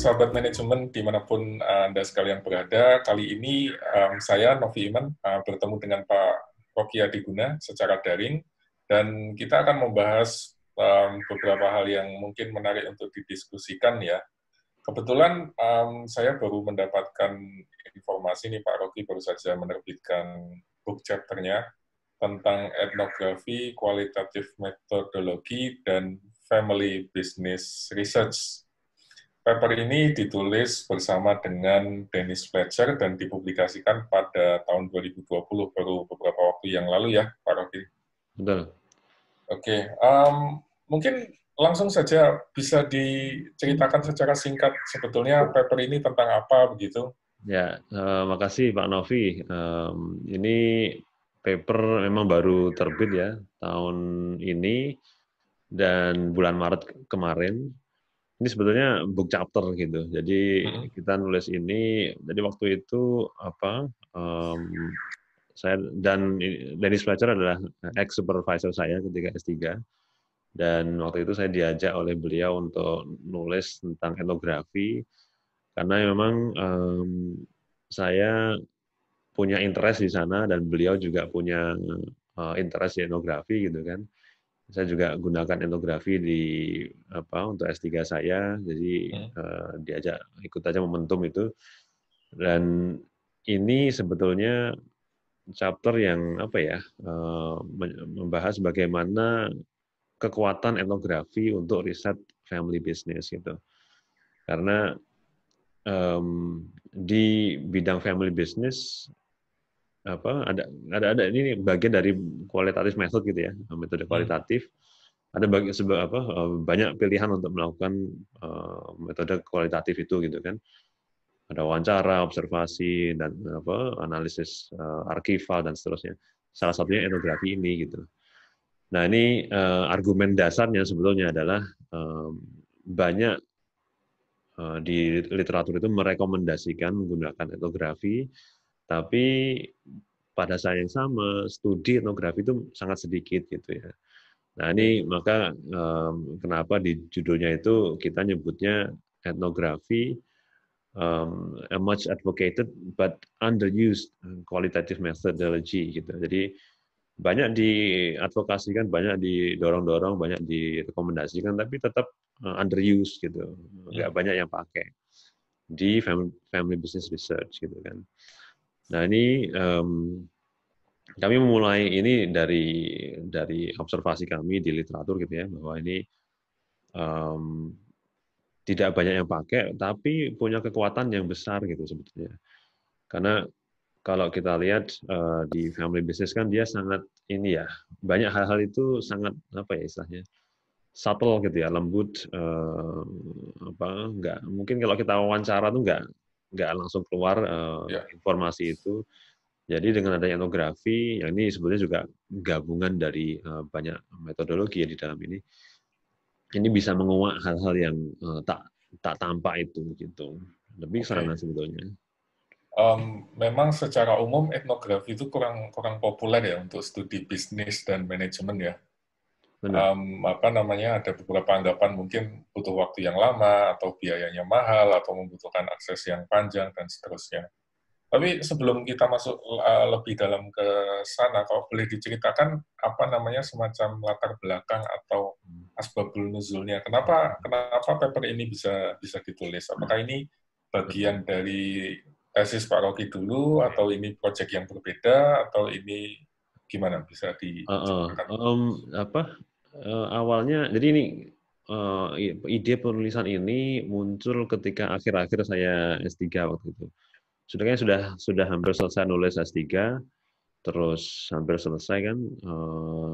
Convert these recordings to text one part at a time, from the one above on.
sahabat manajemen dimanapun Anda sekalian berada. Kali ini saya, Novi Iman, bertemu dengan Pak Rocky Adiguna secara daring, dan kita akan membahas beberapa hal yang mungkin menarik untuk didiskusikan ya. Kebetulan saya baru mendapatkan informasi nih, Pak Rocky baru saja menerbitkan book chapter-nya tentang etnografi, kualitatif metodologi, dan family business research. Paper ini ditulis bersama dengan Dennis Fletcher dan dipublikasikan pada tahun 2020, baru beberapa waktu yang lalu ya, Pak Rocky. Betul. Oke, mungkin langsung saja bisa diceritakan secara singkat sebetulnya paper ini tentang apa begitu? Ya, makasih Pak Novi. Ini paper memang baru terbit ya tahun ini dan bulan Maret kemarin. Ini sebetulnya book chapter gitu. Jadi kita nulis ini. Jadi waktu itu saya dan Dennis Fletcher adalah ex supervisor saya ketika S3. Dan waktu itu saya diajak oleh beliau untuk nulis tentang etnografi karena memang saya punya interest di sana dan beliau juga punya interest di etnografi gitu kan. Saya juga gunakan etnografi untuk S3 saya, jadi diajak ikut aja momentum itu. Dan ini sebetulnya chapter yang membahas bagaimana kekuatan etnografi untuk riset family business gitu. Karena di bidang family business ada ini bagian dari kualitatif method gitu ya, metode kualitatif. Ada banyak pilihan untuk melakukan metode kualitatif itu gitu kan. Ada wawancara, observasi, dan analisis arkival dan seterusnya. Salah satunya etnografi ini gitu. Nah ini argumen dasarnya sebetulnya adalah banyak di literatur itu merekomendasikan menggunakan etnografi, tapi pada saat yang sama studi etnografi itu sangat sedikit gitu ya. Nah ini maka kenapa di judulnya itu kita nyebutnya etnografi a much advocated but underused qualitative methodology gitu. Jadi banyak diadvokasikan, banyak didorong-dorong, banyak direkomendasikan, tapi tetap underused gitu, nggak banyak yang pakai di family business research gitu kan. Nah ini kami memulai ini dari observasi kami di literatur gitu ya, bahwa ini tidak banyak yang pakai, tapi punya kekuatan yang besar gitu sebetulnya. Karena kalau kita lihat di family business kan dia sangat ini ya, banyak hal-hal itu sangat istilahnya subtle gitu ya, lembut, nggak mungkin kalau kita wawancara tuh nggak langsung keluar informasi itu. Jadi dengan adanya etnografi, yang ini sebetulnya juga gabungan dari banyak metodologi ya di dalam ini bisa menguak hal-hal yang tak tampak itu gitu. Lebih sana sebetulnya. Memang secara umum etnografi itu kurang populer ya untuk studi bisnis dan manajemen ya. Ada beberapa anggapan mungkin butuh waktu yang lama atau biayanya mahal atau membutuhkan akses yang panjang dan seterusnya. Tapi sebelum kita masuk lebih dalam ke sana, kalau boleh diceritakan semacam latar belakang atau asbabul nuzulnya. Kenapa paper ini bisa ditulis? Apakah ini bagian dari tesis Pak Rocky dulu, atau ini proyek yang berbeda, atau ini gimana bisa diceritakan? Awalnya, jadi ini ide penulisan ini muncul ketika akhir-akhir saya S3 waktu itu. Sebenarnya sudah hampir selesai nulis S3, terus hampir selesai kan.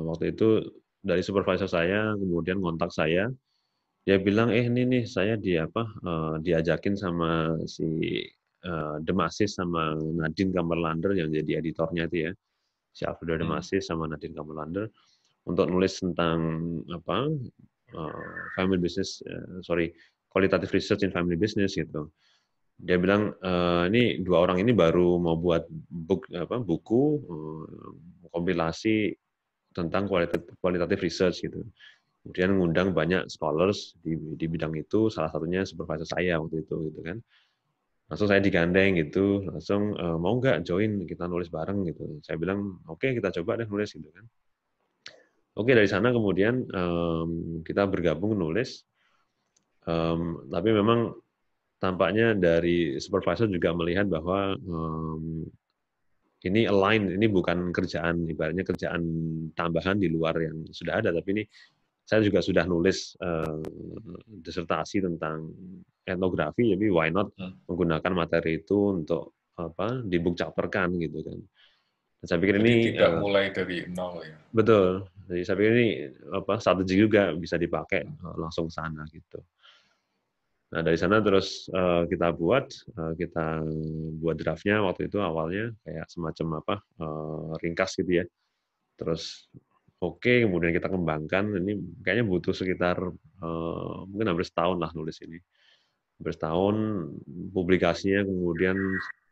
Waktu itu dari supervisor saya kemudian kontak saya, dia bilang ini nih saya diajakin sama si Demasis sama Nadine Kamerlander yang jadi editornya itu ya, si Alfredo Demasis sama Nadine Kamerlander untuk nulis tentang family business, qualitative research in family business gitu. Dia bilang ini dua orang ini baru mau buat buku kompilasi tentang qualitative research gitu. Kemudian ngundang banyak scholars di bidang itu, salah satunya supervisor saya waktu itu gitu kan. Langsung saya digandeng gitu, langsung mau nggak join kita nulis bareng gitu. Saya bilang oke, kita coba deh nulis gitu kan. Oke, dari sana kemudian kita bergabung nulis. Tapi memang tampaknya dari supervisor juga melihat bahwa ini align, ini bukan kerjaan, ibaratnya kerjaan tambahan di luar yang sudah ada, tapi ini saya juga sudah nulis disertasi tentang etnografi, jadi why not menggunakan materi itu untuk dibukcapterkan gitu kan. Dan saya pikir Jadi ini tidak mulai dari nol ya. betul. Jadi saya pikir ini strategi juga bisa dipakai langsung ke sana gitu. Nah dari sana terus kita buat draftnya waktu itu awalnya kayak semacam ringkas gitu ya. Terus oke, kemudian kita kembangkan. Ini kayaknya butuh sekitar mungkin hampir setahun lah nulis ini. Hampir setahun, publikasinya kemudian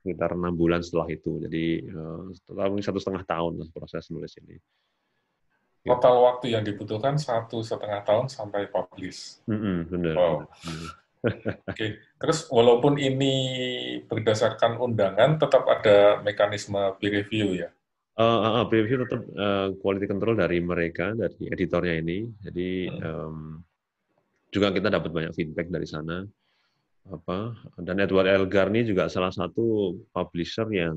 sekitar 6 bulan setelah itu. Jadi setelah 1,5 tahun lah proses nulis ini. Gitu. Total waktu yang dibutuhkan 1,5 tahun sampai publish. Benar, Wow. benar. Oke. Terus walaupun ini berdasarkan undangan, tetap ada mekanisme peer review ya. Preview tetap quality control dari mereka, dari editornya ini. Jadi juga kita dapat banyak feedback dari sana. Dan Edward Elgar ini juga salah satu publisher yang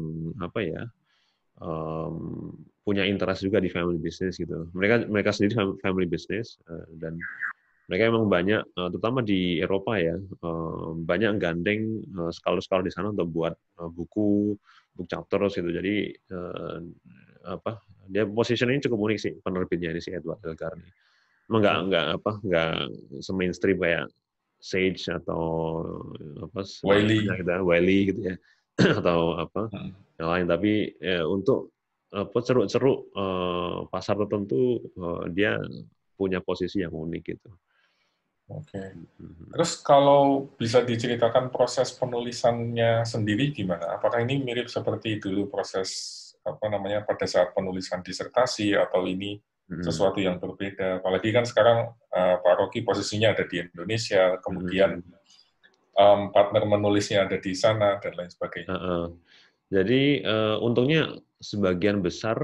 punya interest juga di family business gitu. Mereka sendiri family business dan mereka emang banyak, terutama di Eropa ya, banyak gandeng scholar-scholar di sana untuk buat buku, book chapters gitu. Jadi dia positioning cukup unik sih penerbitnya ini si Edward Elgar ini. Emang nggak se-mainstream kayak Sage atau Wiley. semacamnya gitu ya, Wiley gitu ya, atau yang lain. Tapi untuk ceruk-ceruk pasar tertentu dia punya posisi yang unik gitu. Oke. Terus kalau bisa diceritakan proses penulisannya sendiri gimana? Apakah ini mirip seperti dulu proses pada saat penulisan disertasi atau ini sesuatu yang berbeda? Apalagi kan sekarang Pak Rocky posisinya ada di Indonesia, kemudian partner menulisnya ada di sana dan lain sebagainya. Jadi untungnya sebagian besar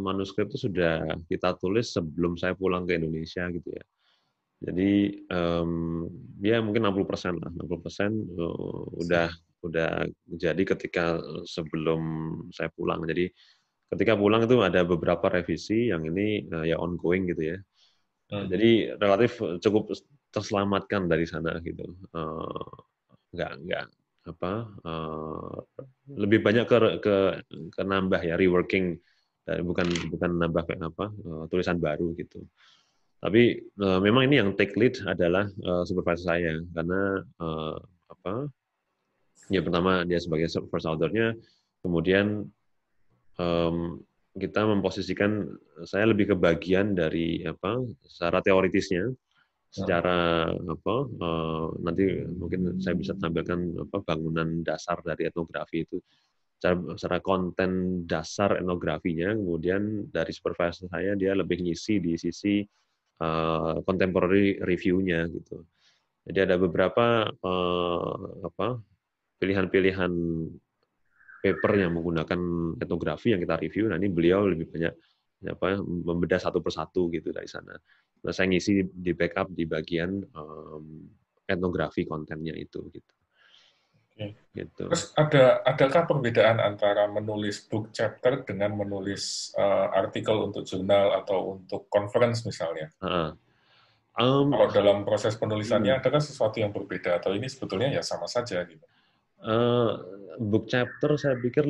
manuskrip itu sudah kita tulis sebelum saya pulang ke Indonesia gitu ya. Jadi ya mungkin 60% lah, 60% udah jadi ketika sebelum saya pulang. Jadi ketika pulang itu ada beberapa revisi yang ini ya ongoing gitu ya. Jadi relatif cukup terselamatkan dari sana gitu. Nggak lebih banyak ke nambah ya reworking dan bukan nambah tulisan baru gitu. Tapi memang ini yang take lead adalah supervisor saya karena ya pertama dia sebagai first author-nya, kemudian kita memposisikan saya lebih ke bagian dari secara teoritisnya, secara nanti mungkin saya bisa tampilkan bangunan dasar dari etnografi itu, secara konten dasar etnografinya, kemudian dari supervisor saya dia lebih ngisi di sisi contemporary review-nya gitu. Jadi ada beberapa pilihan-pilihan paper yang menggunakan etnografi yang kita review. Nah ini beliau lebih banyak membedah satu persatu gitu dari sana. Nah saya ngisi di backup di bagian etnografi kontennya itu gitu. Oke. Gitu. Terus adakah perbedaan antara menulis book chapter dengan menulis artikel untuk jurnal atau untuk conference misalnya? Kalau dalam proses penulisannya adakah sesuatu yang berbeda atau ini sebetulnya ya sama saja gitu? Book chapter saya pikir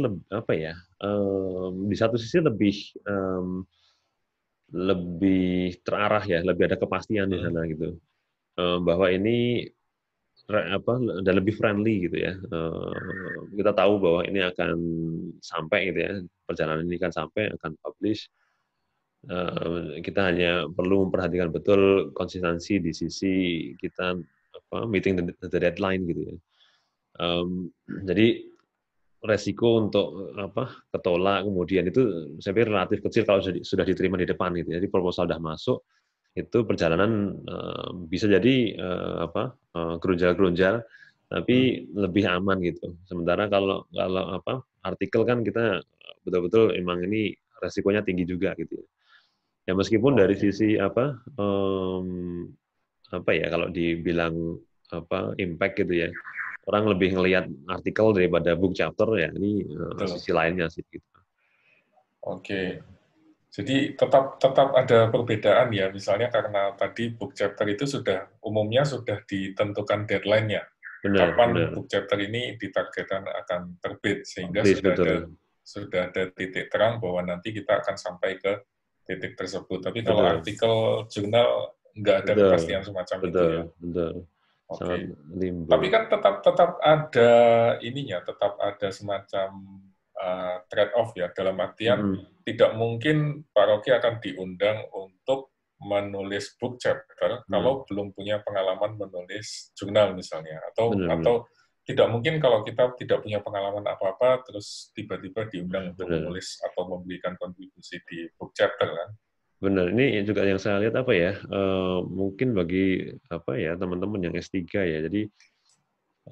di satu sisi lebih terarah ya, lebih ada kepastian di sana gitu, bahwa ini dan lebih friendly gitu ya. Kita tahu bahwa ini akan sampai gitu ya, perjalanan ini akan sampai, akan publish. Kita hanya perlu memperhatikan betul konsistensi di sisi kita meeting the deadline gitu ya. Jadi resiko untuk ketolak kemudian itu saya pikir relatif kecil kalau sudah diterima di depan gitu. Jadi proposal sudah masuk, itu perjalanan bisa jadi gerunjal-gerunjal, tapi lebih aman gitu. Sementara kalau kalau artikel kan kita betul-betul emang ini resikonya tinggi juga gitu ya. Ya meskipun dari Oke. sisi ya kalau dibilang impact gitu ya, orang lebih ngelihat artikel daripada book chapter ya, ini Betul. sisi lainnya sih gitu. Oke. Jadi tetap tetap ada perbedaan ya, misalnya karena tadi book chapter itu umumnya sudah ditentukan deadline-nya. Benar, Kapan benar. book chapter ini ditargetkan akan terbit, sehingga Please, betul. sudah ada titik terang bahwa nanti kita akan sampai ke titik tersebut. Tapi kalau Betul. artikel jurnal nggak ada Betul. kepastian semacam itu ya. Betul, betul. Sangat Oke. Tapi limbo. kan tetap tetap ada ininya, tetap ada semacam trade off ya, dalam artian Mm-mm. tidak mungkin Pak Rocky akan diundang untuk menulis book chapter Mm. kalau belum punya pengalaman menulis jurnal misalnya, Benar, benar. atau tidak mungkin kalau kita tidak punya pengalaman apa-apa terus tiba-tiba diundang untuk Benar. menulis atau memberikan kontribusi di book chapter kan. Benar, ini juga yang saya lihat mungkin bagi teman-teman yang S3 ya. Jadi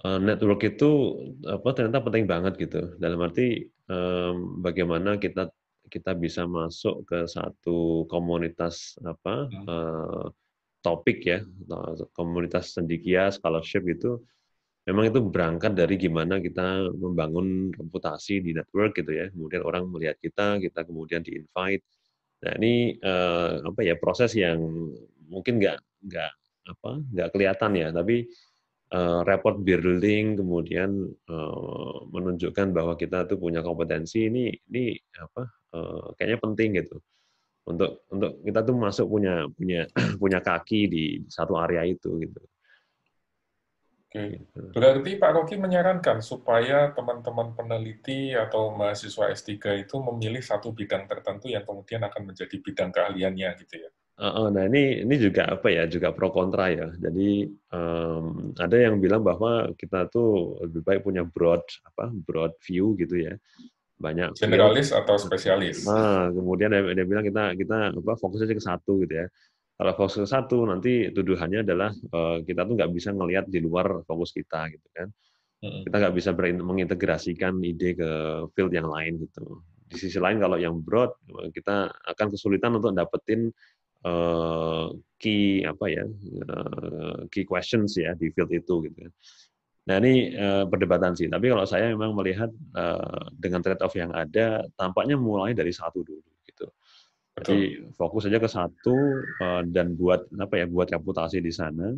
network itu ternyata penting banget gitu. Dalam arti bagaimana kita kita bisa masuk ke satu komunitas Hmm. topik ya, komunitas cendekia, scholarship itu memang itu berangkat dari gimana kita membangun reputasi di network gitu ya. Kemudian orang melihat kita, kita kemudian di-invite. Nah, ini proses yang mungkin nggak kelihatan ya, tapi report building kemudian menunjukkan bahwa kita tuh punya kompetensi ini kayaknya penting gitu untuk kita tuh masuk punya punya punya kaki di satu area itu gitu. Oke. Gitu. Berarti Pak Rocky menyarankan supaya teman-teman peneliti atau mahasiswa S3 itu memilih satu bidang tertentu yang kemudian akan menjadi bidang keahliannya gitu ya. Nah ini juga juga pro kontra ya. Jadi ada yang bilang bahwa kita tuh lebih baik punya broad view gitu ya, banyak field. Generalis atau spesialis. Nah kemudian dia bilang kita kita fokus aja ke satu gitu ya. Kalau fokus ke satu nanti tuduhannya adalah kita tuh nggak bisa ngelihat di luar fokus kita gitu kan. Kita nggak bisa mengintegrasikan ide ke field yang lain gitu. Di sisi lain kalau yang broad kita akan kesulitan untuk dapetin key questions ya di field itu gitu. Nah ini perdebatan sih. Tapi kalau saya memang melihat dengan trade off yang ada, tampaknya mulai dari satu dulu gitu. Betul. Jadi fokus saja ke satu dan buat buat reputasi di sana.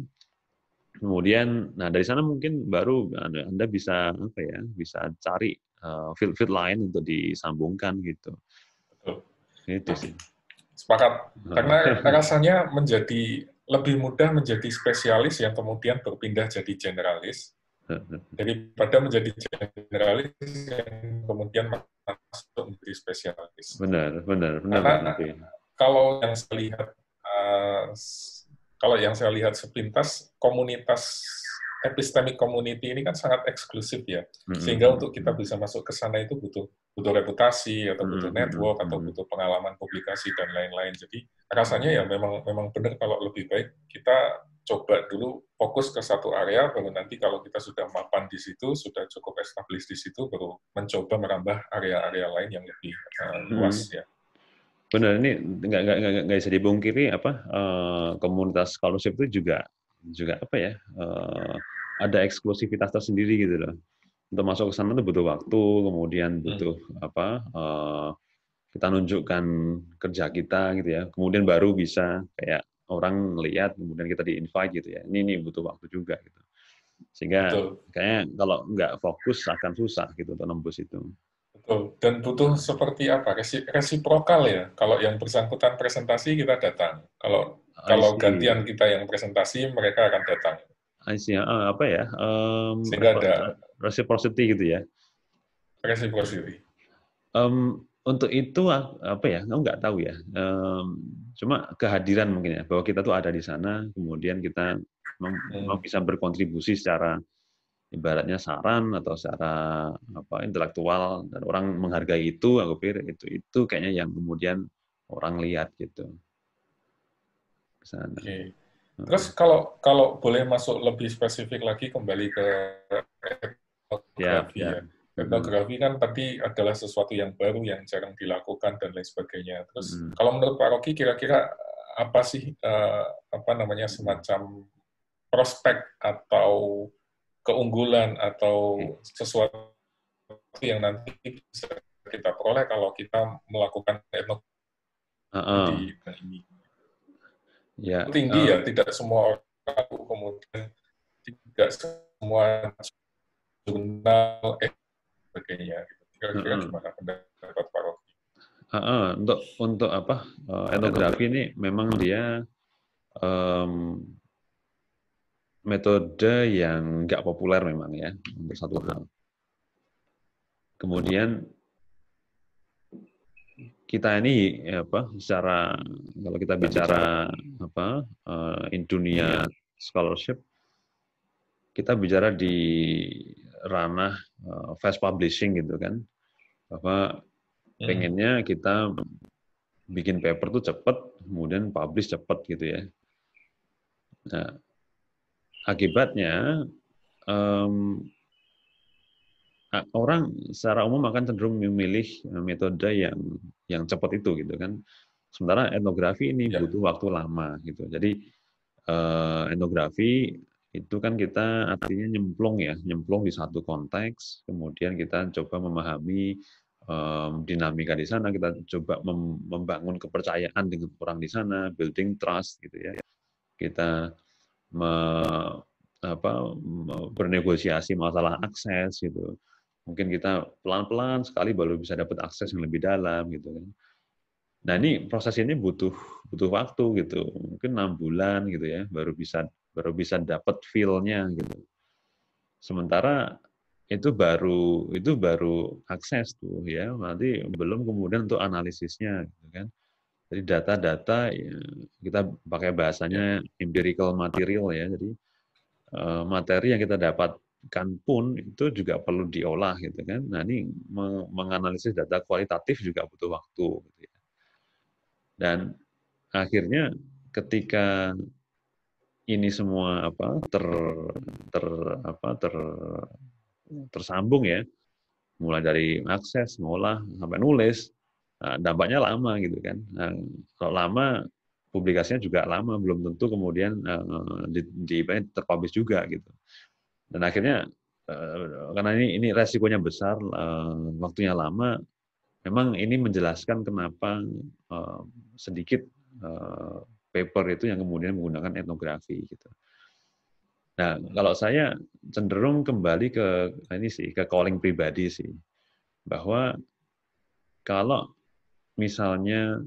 Kemudian, nah dari sana mungkin baru Anda bisa bisa cari field-field lain untuk disambungkan gitu. Betul. Itu sih. Sepakat. Karena rasanya menjadi lebih mudah menjadi spesialis yang kemudian berpindah jadi generalis daripada menjadi generalis yang kemudian masuk menjadi spesialis. Benar, benar, benar Pak Karena Nanti. kalau yang saya lihat kalau yang saya lihat sepintas, komunitas epistemic community ini kan sangat eksklusif ya, sehingga untuk kita bisa masuk ke sana itu butuh reputasi atau butuh network atau butuh pengalaman publikasi dan lain-lain. Jadi rasanya ya memang benar kalau lebih baik kita coba dulu fokus ke satu area, baru nanti kalau kita sudah mapan di situ, sudah cukup established di situ, baru mencoba merambah area-area lain yang lebih luas ya. Benar, ini nggak bisa dipungkiri komunitas scholarship itu juga ada eksklusivitas tersendiri gitu loh. Untuk masuk ke sana itu butuh waktu, kemudian butuh kita nunjukkan kerja kita gitu ya. Kemudian baru bisa kayak orang lihat, kemudian kita di-invite gitu ya. Ini butuh waktu juga gitu. Sehingga Betul. kayaknya kalau nggak fokus akan susah gitu untuk nembus itu. Betul. Dan butuh seperti apa? Resiprokal ya. Kalau yang bersangkutan presentasi, kita datang. Kalau I kalau see. gantian kita yang presentasi, mereka akan datang. I see. Sehingga ada Reciprocity gitu ya. reciprocity. Untuk itu aku nggak tahu ya. Cuma kehadiran mungkin ya, bahwa kita tuh ada di sana, kemudian kita memang bisa berkontribusi secara ibaratnya saran atau secara intelektual, dan orang menghargai itu, aku pikir itu kayaknya yang kemudian orang lihat gitu. ke sana. Oke. Terus kalau kalau boleh masuk lebih spesifik lagi kembali ke Ya, etnografi ya. ya. Etnografi kan tadi adalah sesuatu yang baru yang jarang dilakukan dan lain sebagainya. Terus kalau menurut Pak Rocky kira-kira apa sih apa namanya semacam prospek atau keunggulan atau sesuatu yang nanti bisa kita peroleh kalau kita melakukan etnografi di bidang ini? Ya, Tinggi ya, tidak semua orang tahu, kemudian tidak semua jurnal sebagainya. Gitu. Kira-kira gimana pendapat Pak Rocky? untuk apa? Etnografi ini memang dia metode yang nggak populer memang ya untuk satu hal. Kemudian kita ini apa? Secara kalau kita bicara apa dunia scholarship, kita bicara di ranah fast publishing gitu kan, bahwa pengennya kita bikin paper tuh cepat, kemudian publish cepat gitu ya. Nah, akibatnya orang secara umum akan cenderung memilih metode yang cepat itu gitu kan. Sementara etnografi ini butuh waktu lama gitu. Jadi etnografi itu kan kita artinya nyemplung di satu konteks, kemudian kita coba memahami dinamika di sana, kita coba membangun kepercayaan dengan orang di sana, building trust gitu ya. Kita bernegosiasi masalah akses gitu. Mungkin kita pelan-pelan sekali baru bisa dapat akses yang lebih dalam gitu kan. Nah ini proses ini butuh waktu gitu, mungkin 6 bulan gitu ya, baru bisa dapat feel-nya gitu. Sementara itu baru akses tuh ya, nanti belum kemudian untuk analisisnya gitu kan. Jadi data-data ya, kita pakai bahasanya empirical material ya, jadi materi yang kita dapatkan pun itu juga perlu diolah gitu kan. Nah ini menganalisis data kualitatif juga butuh waktu gitu ya. Dan akhirnya ketika ini semua tersambung ya, mulai dari akses, ngolah sampai nulis, nah, dampaknya lama gitu kan. Nah, kalau lama publikasinya juga lama, belum tentu kemudian terpublish juga gitu. Dan akhirnya karena ini resikonya besar, waktunya lama, memang ini menjelaskan kenapa sedikit paper itu yang kemudian menggunakan etnografi gitu. Nah, kalau saya cenderung kembali ke calling pribadi sih, bahwa kalau misalnya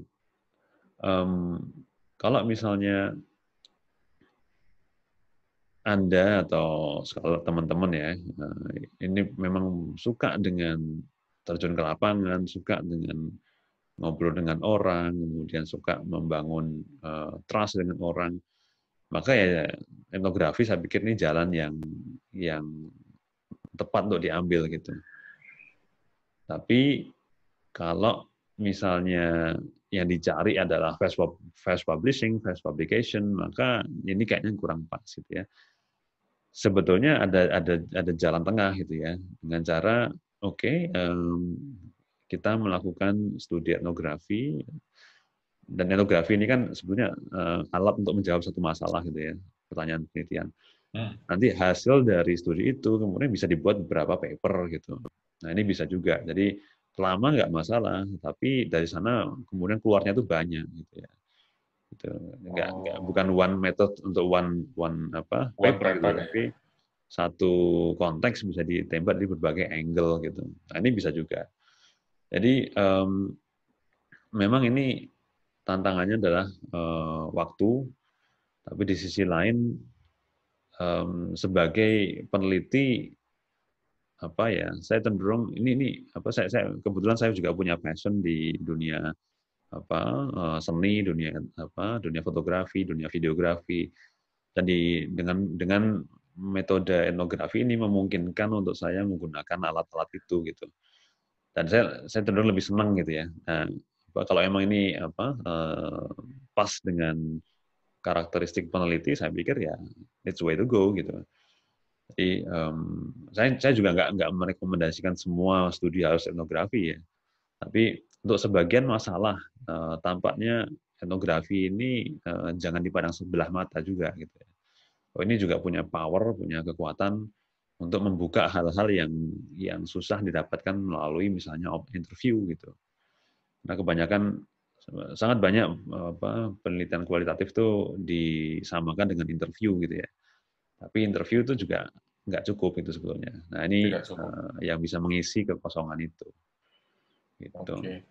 Anda atau teman-teman ya, ini memang suka dengan terjun ke lapangan, suka dengan ngobrol dengan orang, kemudian suka membangun trust dengan orang, maka ya etnografi saya pikir ini jalan yang tepat untuk diambil gitu. Tapi kalau misalnya yang dicari adalah fast publishing, fast publication, maka ini kayaknya kurang pas gitu ya. Sebetulnya ada jalan tengah gitu ya, dengan cara kita melakukan studi etnografi, dan etnografi ini kan sebetulnya alat untuk menjawab satu masalah gitu ya, pertanyaan penelitian. Nanti hasil dari studi itu kemudian bisa dibuat beberapa paper gitu. Nah ini bisa juga, jadi lama nggak masalah, tapi dari sana kemudian keluarnya itu banyak gitu ya. Gitu. Bukan one method untuk one paper gitu, tapi satu konteks bisa ditembak di berbagai angle gitu. Nah ini bisa juga. Jadi memang ini tantangannya adalah waktu, tapi di sisi lain sebagai peneliti saya cenderung saya kebetulan saya juga punya passion di dunia seni, dunia fotografi, dunia videografi, dan dengan metode etnografi ini memungkinkan untuk saya menggunakan alat-alat itu gitu, dan saya cenderung lebih senang gitu ya. Nah, kalau emang ini pas dengan karakteristik peneliti, saya pikir ya it's way to go gitu. Jadi saya juga nggak merekomendasikan semua studi harus etnografi ya. Tapi untuk sebagian masalah tampaknya etnografi ini jangan dipandang sebelah mata juga gitu. Oh, ini juga punya power, punya kekuatan untuk membuka hal-hal yang susah didapatkan melalui misalnya interview gitu. Nah, kebanyakan sangat banyak penelitian kualitatif itu disamakan dengan interview gitu ya. Tapi interview itu juga nggak cukup itu sebetulnya. Nah, ini Tidak cukup. yang bisa mengisi kekosongan itu. Gitu. Oke.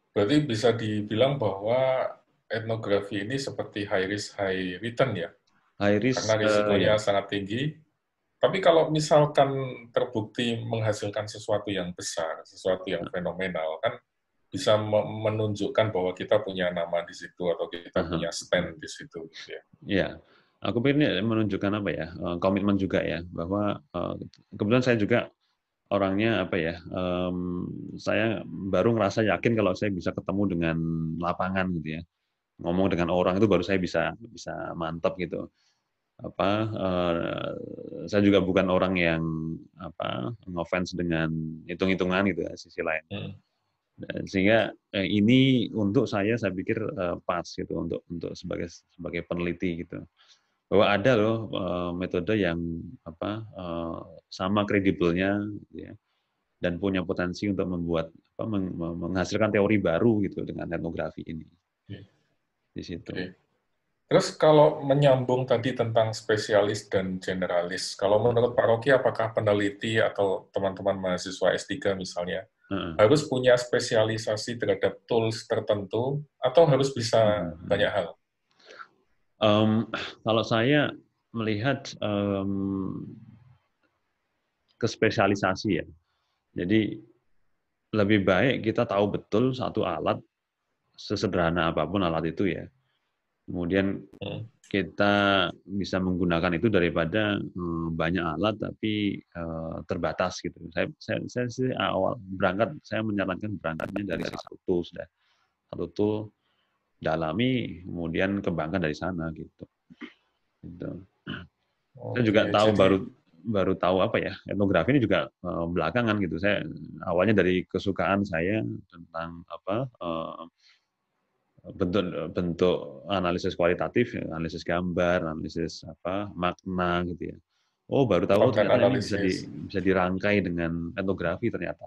Berarti bisa dibilang bahwa etnografi ini seperti high risk, high return ya? High Karena risk, risikonya ya. sangat tinggi. Tapi kalau misalkan terbukti menghasilkan sesuatu yang besar, sesuatu yang fenomenal, kan bisa menunjukkan bahwa kita punya nama di situ atau kita punya stand di situ. Gitu ya. Ya, aku pikir ini menunjukkan apa ya, komitmen juga ya, bahwa kebetulan saya juga orangnya apa ya, saya baru ngerasa yakin kalau saya bisa ketemu dengan lapangan gitu ya, ngomong dengan orang itu baru saya bisa mantap gitu. Saya juga bukan orang yang ngefans dengan hitung-hitungan gitu ya, sisi lain. Sehingga ini untuk saya pikir pas gitu untuk sebagai peneliti gitu, bahwa ada loh metode yang sama kredibelnya gitu ya, dan punya potensi untuk menghasilkan teori baru gitu dengan etnografi ini di situ. Terus kalau menyambung tadi tentang spesialis dan generalis, kalau menurut Pak Rocky, apakah peneliti atau teman-teman mahasiswa S3 misalnya harus punya spesialisasi terhadap tools tertentu atau harus bisa banyak hal? Kalau saya melihat kespesialisasi ya, jadi lebih baik kita tahu betul satu alat, sesederhana apapun alat itu ya. Kemudian kita bisa menggunakan itu daripada banyak alat tapi terbatas gitu. Saya sih awal berangkat, saya menyarankan berangkatnya dari satu tool sudah. Satu tool dalami, kemudian kembangkan dari sana gitu. Saya juga tahu baru tahu apa ya, etnografi ini juga belakangan gitu. Saya awalnya dari kesukaan saya tentang bentuk analisis kualitatif, analisis gambar, analisis makna gitu ya. Oh, baru tahu ternyata ini bisa dirangkai dengan etnografi ternyata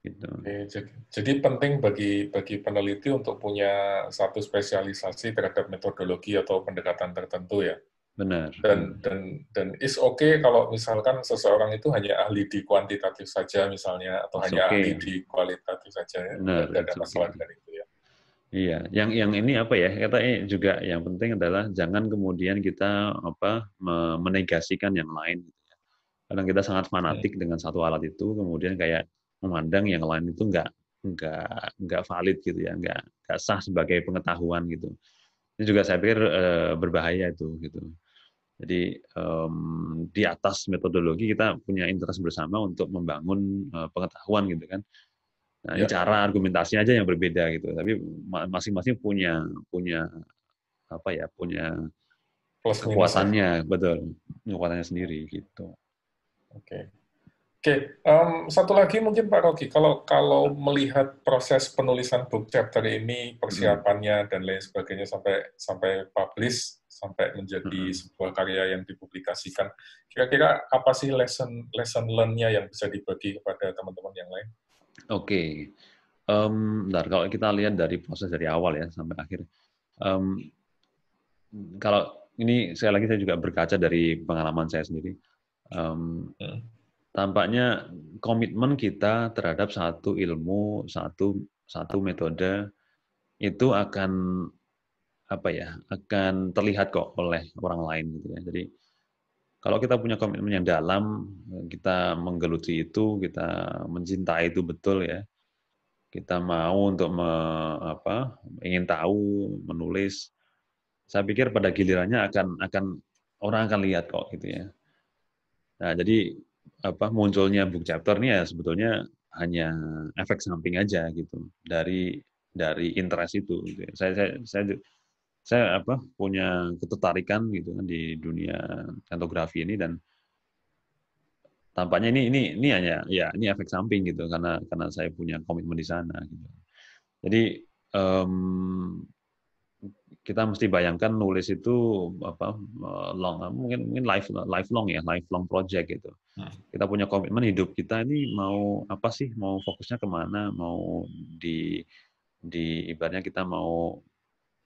gitu. Oke, jadi penting bagi peneliti untuk punya satu spesialisasi terhadap metodologi atau pendekatan tertentu ya. Benar. Dan is okay kalau misalkan seseorang itu hanya ahli di kuantitatif saja misalnya atau hanya ahli di kualitatif saja ya. Benar. Tidak ada masalah dengan itu ya. Iya, yang ini apa ya? Katanya juga yang penting adalah jangan kemudian kita menegasikan yang lain. Kadang kita sangat fanatik dengan satu alat itu, kemudian kayak memandang yang lain itu nggak valid gitu ya, nggak sah sebagai pengetahuan gitu. Ini juga saya pikir berbahaya itu gitu. Jadi di atas metodologi kita punya interest bersama untuk membangun pengetahuan gitu kan. Nah, ini cara argumentasi aja yang berbeda gitu. Tapi masing-masing punya kekuatannya, betul, kekuatannya sendiri gitu. Oke. Satu lagi mungkin Pak Rocky, kalau melihat proses penulisan book chapter ini, persiapannya dan lain sebagainya sampai publish, sampai menjadi sebuah karya yang dipublikasikan, kira-kira apa sih lesson learn-nya yang bisa dibagi kepada teman-teman yang lain? Oke. Bentar, kalau kita lihat dari proses dari awal ya sampai akhir. Kalau ini saya juga berkaca dari pengalaman saya sendiri. Tampaknya komitmen kita terhadap satu ilmu, satu metode itu akan terlihat kok oleh orang lain gitu ya. Jadi kalau kita punya komitmen yang dalam, kita menggeluti itu, kita mencintai itu betul ya. Kita mau untuk ingin tahu, menulis. Saya pikir pada gilirannya orang akan lihat kok gitu ya. Nah, jadi munculnya book chapter ini ya sebetulnya hanya efek samping aja gitu dari interest itu. Gitu. Saya saya punya ketertarikan gitu kan di dunia fotografi ini, dan tampaknya ini hanya ya ini efek samping gitu karena saya punya komitmen di sana gitu. Jadi kita mesti bayangkan nulis itu mungkin lifelong project gitu. Kita punya komitmen hidup kita ini mau apa sih, mau fokusnya kemana, mau di ibaratnya kita mau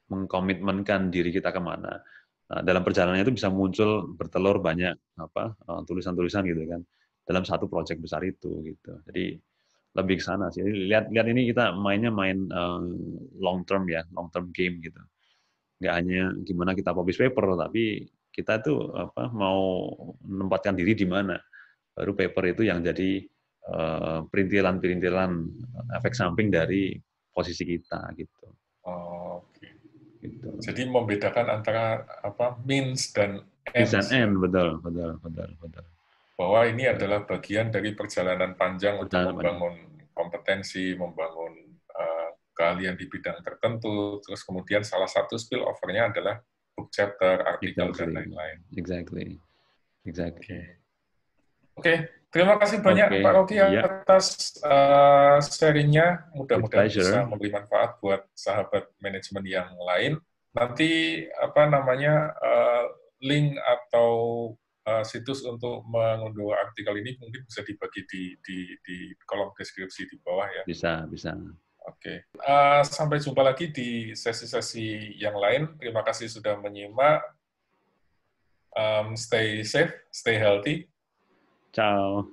mengkomitmenkan diri kita kemana. Nah, dalam perjalanannya itu bisa muncul bertelur banyak tulisan-tulisan gitu kan dalam satu proyek besar itu gitu. Jadi lebih ke sana sih. Lihat ini kita mainnya long term game gitu. Nggak hanya gimana kita publish paper, tapi kita tuh mau menempatkan diri di mana. Baru paper itu yang jadi perintilan-perintilan efek samping dari posisi kita gitu. Oke. Gitu. Jadi membedakan antara means dan Means and ends ya. end, betul. Bahwa ini adalah bagian dari perjalanan panjang untuk Betul, membangun kompetensi, membangun keahlian di bidang tertentu, terus kemudian salah satu spill over-nya adalah book chapter, artikel, dan lain-lain. Exactly. Oke, terima kasih banyak Pak Rocky atas sharing-nya. Mudah-mudahan bisa memberi manfaat buat sahabat manajemen yang lain. Nanti link atau situs untuk mengunduh artikel ini mungkin bisa dibagi di kolom deskripsi di bawah ya. Bisa. Oke. Sampai jumpa lagi di sesi-sesi yang lain. Terima kasih sudah menyimak. Stay safe, stay healthy. Ciao.